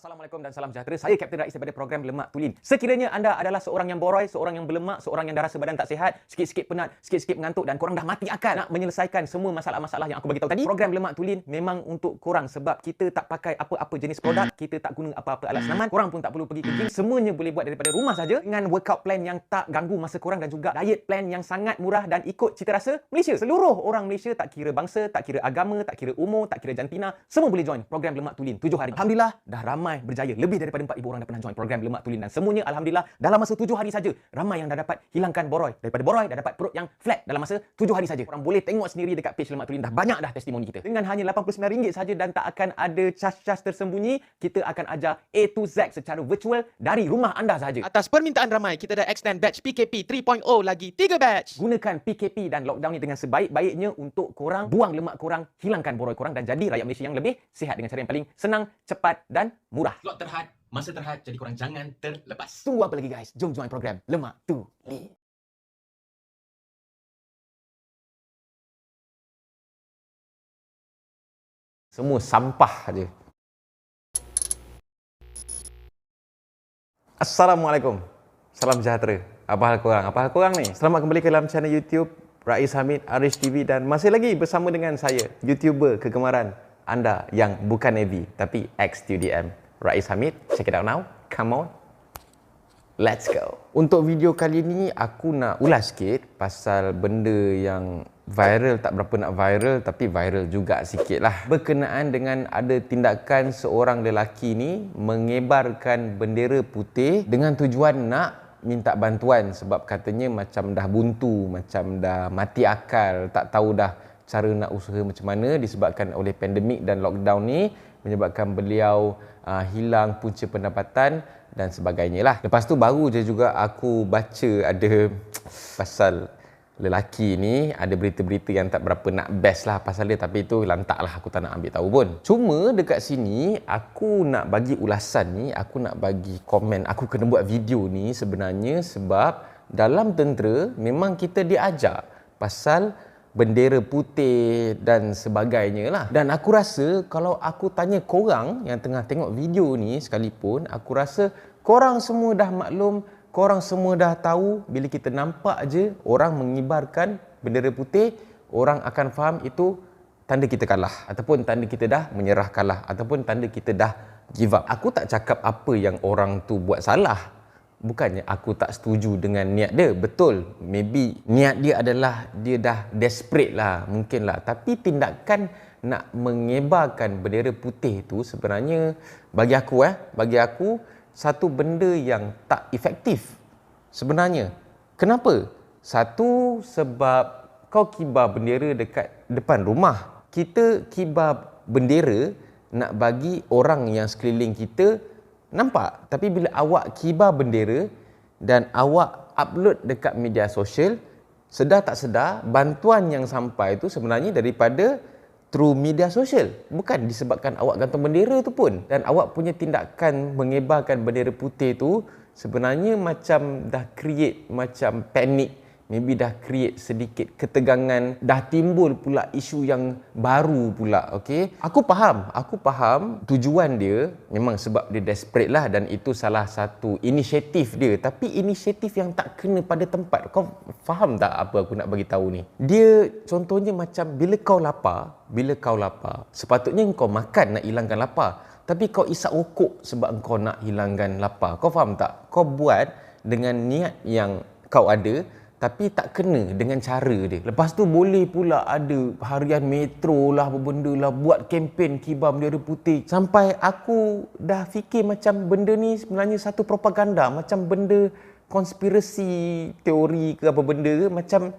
Assalamualaikum dan salam sejahtera. Saya Kapten Rais daripada program Lemak Tulin. Sekiranya anda adalah seorang yang boroi, seorang yang berlemak, seorang yang dah rasa badan tak sihat, sikit-sikit penat, sikit-sikit mengantuk dan korang dah mati akal nak menyelesaikan semua masalah-masalah yang aku bagi tahu tadi, program Lemak Tulin memang untuk korang sebab kita tak pakai apa-apa jenis produk, kita tak guna apa-apa alat senaman, korang pun tak perlu pergi ke gym, semuanya boleh buat daripada rumah saja dengan workout plan yang tak ganggu masa korang dan juga diet plan yang sangat murah dan ikut cita rasa Malaysia. Seluruh orang Malaysia tak kira bangsa, tak kira agama, tak kira umur, tak kira jantina, semua boleh join program Lemak Tulin 7 hari. Alhamdulillah dah ramai berjaya. Lebih daripada 4,000 orang dah pernah join program Lemak Tulin dan semuanya alhamdulillah dalam masa 7 hari saja ramai yang dah dapat hilangkan boroi. Daripada boroi dah dapat perut yang flat dalam masa 7 hari saja. Korang boleh tengok sendiri dekat page Lemak Tulin, dah banyak dah testimoni kita. Dengan hanya RM89 saja dan tak akan ada cas-cas tersembunyi, kita akan ajar A to Z secara virtual dari rumah anda saja. Atas permintaan ramai, kita dah extend batch PKP 3.0 lagi 3 batch. Gunakan PKP dan lockdown ni dengan sebaik-baiknya untuk korang buang lemak korang, hilangkan boroi korang dan jadi rakyat Malaysia yang lebih sihat dengan cara yang paling senang, cepat dan murah. Slot terhad, masa terhad, jadi korang jangan terlepas. Tunggu apa lagi guys? Jom join program Lemak Tulin. Semua sampah aja. Assalamualaikum. Salam sejahtera. Apa hal korang? Apa hal korang ni? Selamat kembali ke dalam channel YouTube Rais Hamid Arish TV dan masih lagi bersama dengan saya, YouTuber kegemaran anda yang bukan Navy tapi ex-TUDM, Rais Hamid. Check it out now. Come on. Let's go. Untuk video kali ni aku nak ulas sikit pasal benda yang viral, tak berapa nak viral tapi viral juga sikit lah. Berkenaan dengan ada tindakan seorang lelaki ni mengebarkan bendera putih dengan tujuan nak minta bantuan sebab katanya macam dah buntu, macam dah mati akal, tak tahu dah cara nak usaha macam mana disebabkan oleh pandemik dan lockdown ni menyebabkan beliau hilang punca pendapatan dan sebagainya lah. Lepas tu baru je juga aku baca ada pasal lelaki ni, ada berita-berita yang tak berapa nak best lah pasal dia, tapi itu lantak lah, aku tak nak ambil tahu pun. Cuma dekat sini aku nak bagi ulasan ni, aku nak bagi komen, aku kena buat video ni sebenarnya sebab dalam tentera memang kita diajar pasal bendera putih dan sebagainya lah. Dan aku rasa kalau aku tanya korang yang tengah tengok video ni sekalipun, aku rasa korang semua dah maklum, korang semua dah tahu bila kita nampak je orang mengibarkan bendera putih, orang akan faham itu tanda kita kalah ataupun tanda kita dah menyerah kalah ataupun tanda kita dah give up. Aku tak cakap apa yang orang tu buat salah. Bukannya aku tak setuju dengan niat dia. Betul, maybe niat dia adalah dia dah desperate lah, mungkin lah. Tapi tindakan nak mengebarkan bendera putih tu sebenarnya bagi aku satu benda yang tak efektif sebenarnya. Kenapa? Satu, sebab kau kibar bendera dekat depan rumah. Kita kibar bendera nak bagi orang yang sekeliling kita nampak. Tapi bila awak kibar bendera dan awak upload dekat media sosial, sedar tak sedar bantuan yang sampai tu sebenarnya daripada through media sosial, bukan disebabkan awak gantung bendera tu pun. Dan awak punya tindakan mengebarkan bendera putih tu sebenarnya macam dah create macam panik, maybe dah create sedikit ketegangan, dah timbul pula isu yang baru pula. Okey, aku faham tujuan dia memang sebab dia desperate lah dan itu salah satu inisiatif dia, tapi inisiatif yang tak kena pada tempat. Kau faham tak apa aku nak bagi tahu ni? Dia contohnya macam bila kau lapar, sepatutnya kau makan nak hilangkan lapar, tapi kau isap rokok sebab kau nak hilangkan lapar. Kau faham tak? Kau buat dengan niat yang kau ada tapi tak kena dengan cara dia. Lepas tu boleh pula ada harian metro lah, apa benda lah, buat kempen kibar bendera putih. Sampai aku dah fikir macam benda ni sebenarnya satu propaganda, macam benda konspirasi teori ke apa benda ke, macam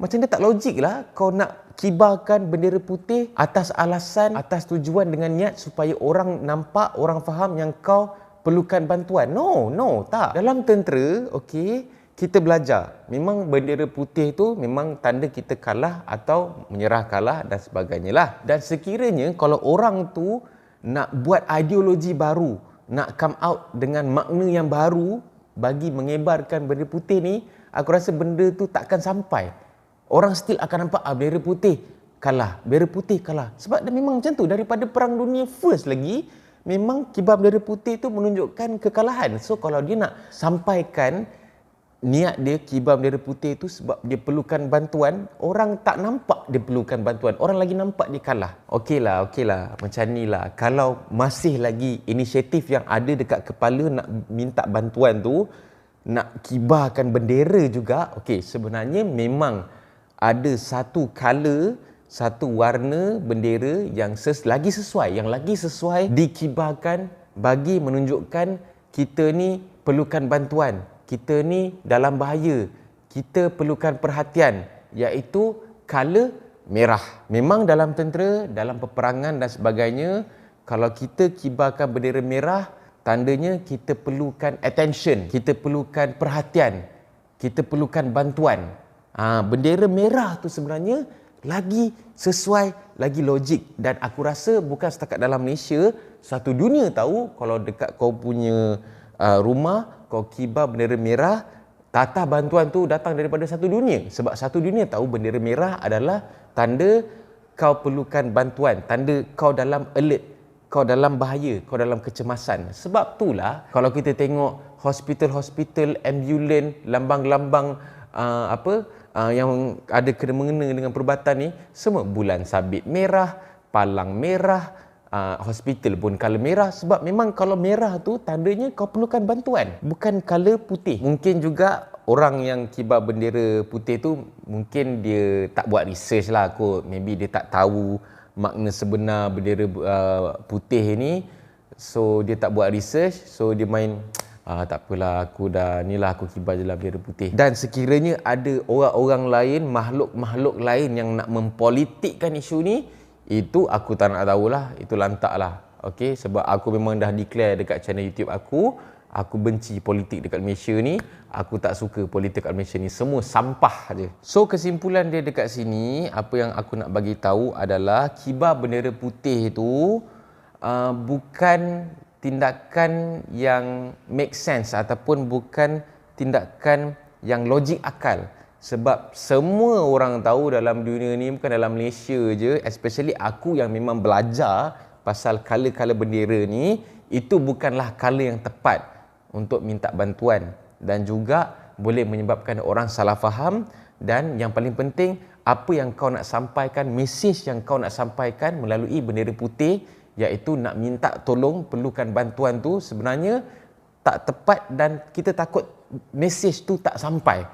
dia tak logik lah. Kau nak kibarkan bendera putih atas alasan, atas tujuan dengan niat supaya orang nampak, orang faham yang kau perlukan bantuan. No, tak. Dalam tentera, okey, kita belajar memang bendera putih tu memang tanda kita kalah atau menyerah kalah dan sebagainya lah. Dan sekiranya kalau orang tu nak buat ideologi baru, nak come out dengan makna yang baru bagi mengebarkan bendera putih ni, aku rasa benda tu takkan sampai. Orang still akan nampak bendera putih kalah, bendera putih kalah. Sebab dia memang macam tu daripada Perang Dunia First lagi, memang kibar bendera putih itu menunjukkan kekalahan. So kalau dia nak sampaikan niat dia kibar bendera putih itu sebab dia perlukan bantuan, orang tak nampak dia perlukan bantuan, orang lagi nampak dia kalah. Okeylah, macam ni lah. Kalau masih lagi inisiatif yang ada dekat kepala nak minta bantuan tu, nak kibarkan bendera juga, okey, sebenarnya memang ada satu color, satu warna bendera yang lagi sesuai dikibarkan bagi menunjukkan kita ni perlukan bantuan, kita ni dalam bahaya, kita perlukan perhatian, iaitu color merah. Memang dalam tentera, dalam peperangan dan sebagainya, kalau kita kibarkan bendera merah, tandanya kita perlukan attention, kita perlukan perhatian, kita perlukan bantuan. Bendera merah tu sebenarnya lagi sesuai, lagi logik, dan aku rasa bukan setakat dalam Malaysia, satu dunia tahu. Kalau dekat kau punya rumah kau kibar bendera merah, tata bantuan tu datang daripada satu dunia, sebab satu dunia tahu bendera merah adalah tanda kau perlukan bantuan, tanda kau dalam alert, kau dalam bahaya, kau dalam kecemasan. Sebab itulah kalau kita tengok hospital-hospital, ambulan, lambang-lambang yang ada kena-mengena dengan perubatan ni, semua bulan sabit merah, palang merah, hospital pun color merah. Sebab memang kalau merah tu tandanya kau perlukan bantuan, bukan color putih. Mungkin juga orang yang kibar bendera putih tu mungkin dia tak buat research lah kot. Maybe dia tak tahu makna sebenar bendera putih ni, so dia tak buat research, so dia main tak apalah, aku dah inilah, aku kibar je lah bendera putih. Dan sekiranya ada orang-orang lain, makhluk-makhluk lain yang nak mempolitikkan isu ni, itu aku tak nak tahulah, itu lantak lah. Okay? Sebab aku memang dah declare dekat channel YouTube aku benci politik dekat Malaysia ni, aku tak suka politik dekat Malaysia ni, semua sampah je. So kesimpulan dia dekat sini, apa yang aku nak bagi tahu adalah kibar bendera putih tu bukan tindakan yang make sense ataupun bukan tindakan yang logik akal. Sebab semua orang tahu dalam dunia ni, bukan dalam Malaysia je, especially aku yang memang belajar pasal color-color bendera ni, itu bukanlah color yang tepat untuk minta bantuan, dan juga boleh menyebabkan orang salah faham. Dan yang paling penting, apa yang kau nak sampaikan, mesej yang kau nak sampaikan melalui bendera putih, iaitu nak minta tolong, perlukan bantuan tu, sebenarnya tak tepat dan kita takut mesej tu tak sampai.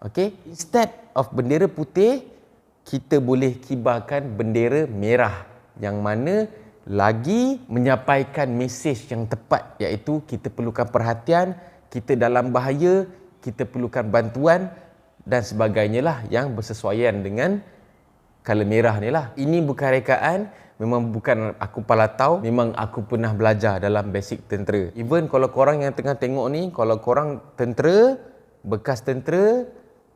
Okay? Instead of bendera putih, kita boleh kibarkan bendera merah, yang mana lagi menyampaikan mesej yang tepat, iaitu kita perlukan perhatian, kita dalam bahaya, kita perlukan bantuan dan sebagainya lah, yang bersesuaian dengan color merah ni lah. Ini bukan rekaan, memang bukan aku palatau, memang aku pernah belajar dalam basic tentera. Even kalau korang yang tengah tengok ni, kalau korang tentera, bekas tentera,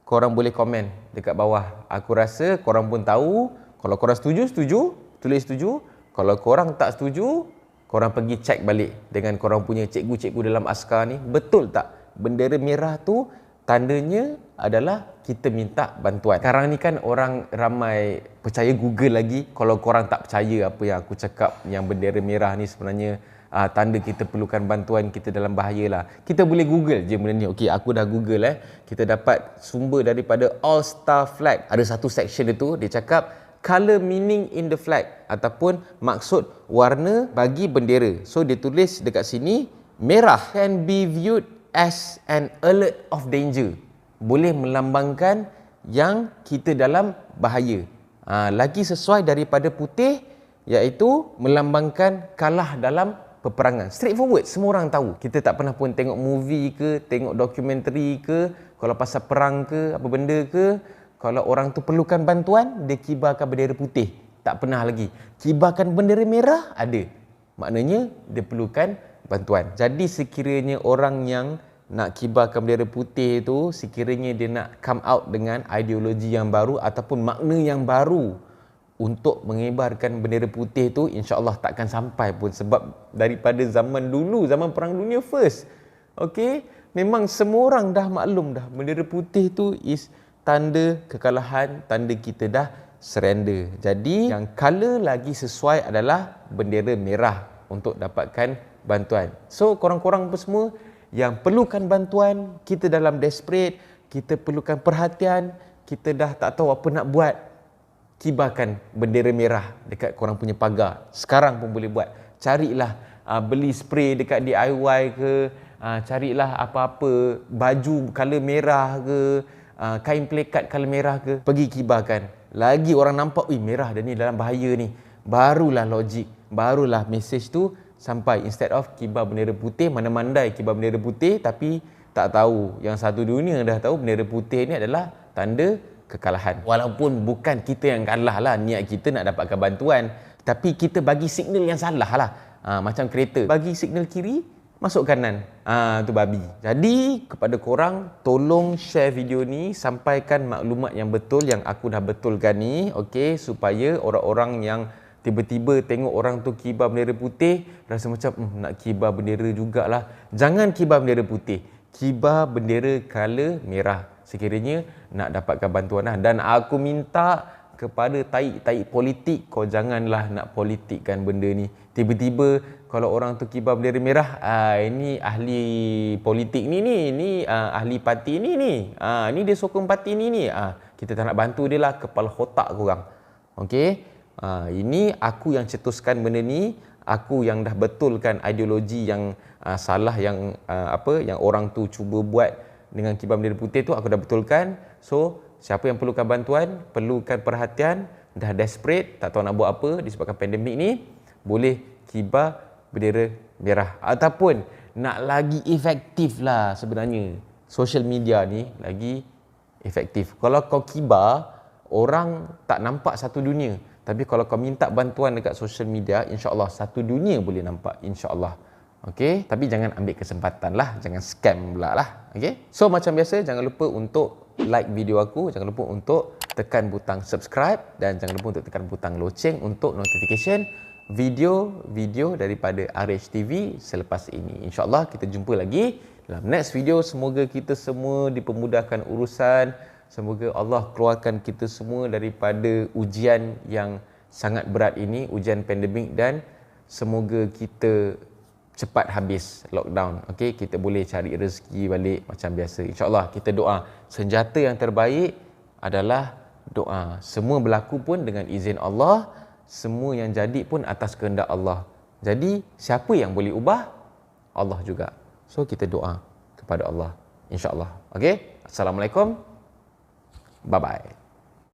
korang boleh komen dekat bawah. Aku rasa korang pun tahu. Kalau korang setuju, tulis setuju. Kalau korang tak setuju, korang pergi cek balik dengan korang punya cikgu-cikgu dalam askar ni, betul tak bendera merah tu tandanya adalah kita minta bantuan. Sekarang ni kan orang ramai percaya Google lagi. Kalau korang tak percaya apa yang aku cakap, yang bendera merah ni sebenarnya tanda kita perlukan bantuan, kita dalam bahaya lah, kita boleh Google je benda ni. Okey, aku dah Google kita dapat sumber daripada All Star Flag. Ada satu section itu, dia cakap color meaning in the flag, ataupun maksud warna bagi bendera. So dia tulis dekat sini, merah can be viewed as an alert of danger, boleh melambangkan yang kita dalam bahaya. Lagi sesuai daripada putih, iaitu melambangkan kalah dalam peperangan. Straightforward, semua orang tahu. Kita tak pernah pun tengok movie ke, tengok dokumentari ke, kalau pasal perang ke, apa benda ke, kalau orang tu perlukan bantuan, dia kibarkan bendera putih. Tak pernah lagi. Kibarkan bendera merah, ada. Maknanya dia perlukan bantuan. Jadi sekiranya orang yang nak kibarkan bendera putih tu, sekiranya dia nak come out dengan ideologi yang baru ataupun makna yang baru untuk mengibarkan bendera putih tu, insya-Allah takkan sampai pun. Sebab daripada zaman dulu, zaman Perang Dunia First, okey, memang semua orang dah maklum dah, bendera putih tu is tanda kekalahan, tanda kita dah surrender. Jadi yang color lagi sesuai adalah bendera merah. untuk dapatkan bantuan. So korang-korang pun semua yang perlukan bantuan, kita dalam desperate, kita perlukan perhatian, kita dah tak tahu apa nak buat, kibarkan bendera merah dekat korang punya pagar. Sekarang pun boleh buat. Carilah beli spray dekat DIY ke, carilah apa-apa baju color merah ke, kain plekat color merah ke, pergi kibarkan. Lagi orang nampak, merah dah ni dalam bahaya ni, barulah logik, barulah message tu sampai. Instead of kibar bendera putih, mana mandai kibar bendera putih tapi tak tahu, yang satu dunia dah tahu bendera putih ni adalah tanda kekalahan. Walaupun bukan kita yang kalah lah, niat kita nak dapatkan bantuan, tapi kita bagi signal yang salah lah. Macam kereta bagi signal kiri, masuk kanan, tu babi. Jadi kepada korang, tolong share video ni, sampaikan maklumat yang betul yang aku dah betulkan ni, okey, supaya orang-orang yang tiba-tiba tengok orang tu kibar bendera putih, rasa macam nak kibar bendera jugalah. Jangan kibar bendera putih, kibar bendera color merah sekiranya nak dapatkan bantuan lah. Dan aku minta kepada taik-taik politik, kau janganlah nak politikkan benda ni. Tiba-tiba kalau orang tu kibar bendera merah, ini ahli politik ni ahli parti ni dia sokong parti ni, kita tak nak bantu dia lah, kepala otak korang. Okey, ini aku yang cetuskan benda ni, aku yang dah betulkan ideologi yang salah yang yang orang tu cuba buat dengan kibar bendera putih tu, aku dah betulkan. So siapa yang perlukan bantuan, perlukan perhatian, dah desperate, tak tahu nak buat apa disebabkan pandemik ni, boleh kibar bendera merah. Ataupun nak lagi efektif lah, sebenarnya social media ni lagi efektif. Kalau kau kibar, orang tak nampak satu dunia, tapi kalau kau minta bantuan dekat social media, insya-Allah satu dunia boleh nampak, insya-Allah. Okey, tapi jangan ambil kesempatan lah, jangan scam pula lah. Okey, so macam biasa, jangan lupa untuk like video aku, jangan lupa untuk tekan butang subscribe, dan jangan lupa untuk tekan butang loceng untuk notification video-video daripada RH TV selepas ini. InsyaAllah kita jumpa lagi dalam next video. Semoga kita semua dipermudahkan urusan, semoga Allah keluarkan kita semua daripada ujian yang sangat berat ini, ujian pandemik, dan semoga kita cepat habis lockdown. Okey, kita boleh cari rezeki balik macam biasa. InsyaAllah kita doa. Senjata yang terbaik adalah doa. Semua berlaku pun dengan izin Allah. Semua yang jadi pun atas kehendak Allah. Jadi siapa yang boleh ubah? Allah juga. So kita doa kepada Allah, insya-Allah. Okey, Assalamualaikum. Bye-bye.